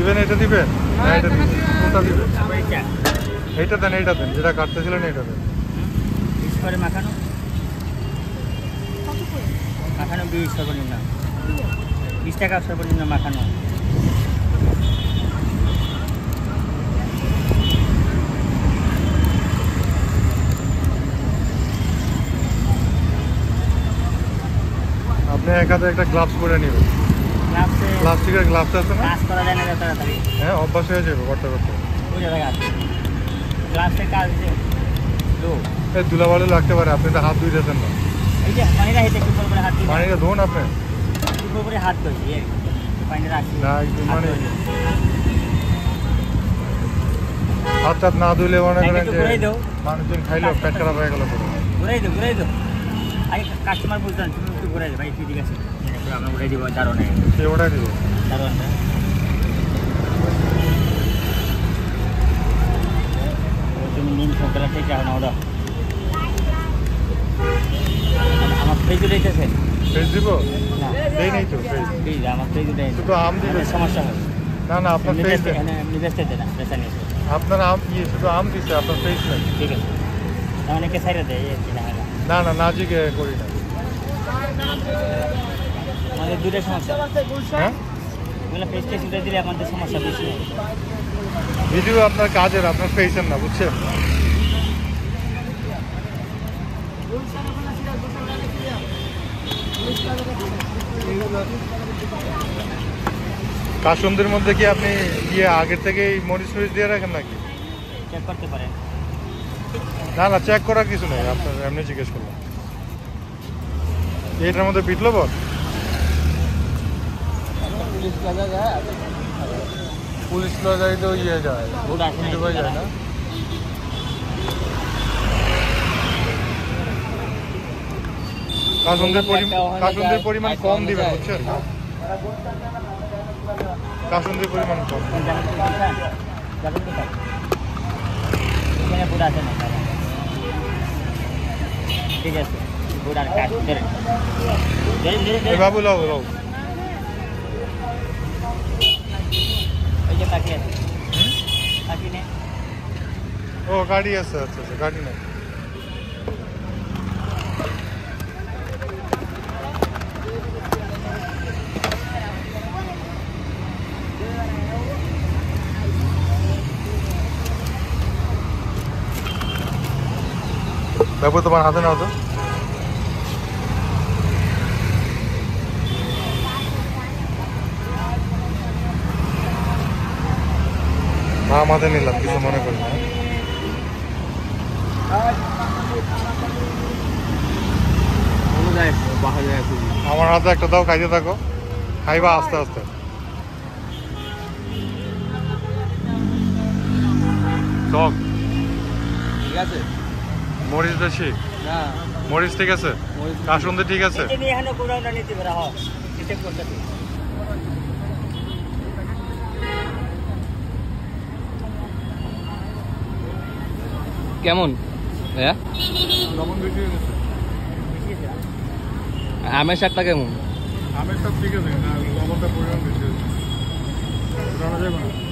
দিবেন, এটা দিবেন না, এটা দিবেন, কোনটা দিবেন? এইটা দেন, এইটা দেন, যেটা কাটতেছিলেন এইটা দেন। মাখানো মাখানো 20 সর্বনিম্ন, 20 টাকা সর্বনিম্ন মাখানো। আপনি এক হাতে একটা গ্লাভস করে নেবেন। প্লাস্টিকের গ্লাভস আছে না? কাজ করা যায় না তাড়াতাড়ি। হ্যাঁ, অভ্যাস হয়ে যাবে করতে করতে। ওই জায়গায় আছে গ্লাভসের কাজ যে এই ধুলাবালু লাগতে পারে, আপনি তো হাত ধুইতেছেন না। এই যে পানিটা হেঁটে একটু করে হাত দিয়ে পানিটা ধোন আপনি, একটু করে হাত ধুই এই পানিটা রাখি না একটু মানে হাত টাত না ধুইলে মনে করেন যে মানুষজন খাইলেও পেট খারাপ হয়ে গেল। ঘুরাই দাও আগে কাস্টমার বলতেন তুমি একটু ঘুরাই দাও ভাই, ঠিক আছে আমরা ঘুরাই দিব। দারুণ সে ওটাই দিব, দারুণ। তুমি নীল সকালে থেকে না ওরা আমার ফ্রিজ রেখেছে, ফ্রিজ দিব না দেই নাই তো ফ্রিজ। ফ্রিজ আমার ফ্রিজ দেয় শুধু আম দিবে, সমস্যা হয় না না আপনার ফ্রিজ দেন, এমনি বেচতে দেয় না, বেচা নিয়ে আপনার আম ইয়ে শুধু আম দিছে, আপনার ফ্রিজ নেই। ঠিক আছে অনেকে সাইডে দেয় না না না জিগে করি না। আমাদের দুটোই সমস্যা। হ্যাঁ এগুলো ফেস টেস্ট দিলে আমাদের সমস্যা বেশি হয়। ভিডিও আপনার কাজের, আপনার ফেসের না, বুঝছেন? কাসুন্দির মধ্যে কি আপনি গিয়ে আগের থেকেই মরিচ টরিচ দিয়ে রাখেন নাকি? চেক করতে পারেন। না না চেক করার কিছু নেই, আপনার এমনি জিজ্ঞেস করলাম। এটার মধ্যে পিট লবণ, পুলিশ লজাই তো ইয়ে যায়, যায় না। কাসুন্দির পরিমাণ কম দিবেন, বুঝছেন? কাসুন্দির পরিমাণ কম। ঠিক আছে বাবু লাও লাও, ওই যে পাখি আছে, পাখি নেই। ও গাড়ি আছে, আচ্ছা আচ্ছা গাড়ি নেই। বাবু তোমার হাতে নাও তো। মাঝে নিলাম, কিছু মনে করি না। আমার হাতে একটা দাও, খাইতে থাকো, খাইবা আস্তে আস্তে। টক ঠিক আছে, মরিচ বেশি, মরিচ ঠিক আছে, কাসুন্দি ঠিক আছে। কেমন লবণ বেশি হয়ে গেছে। আমের শাকটা কেমন? আমের শাক ঠিক আছে, না লবণটা পরিমাণ বেশি হয়েছে, যাবে না।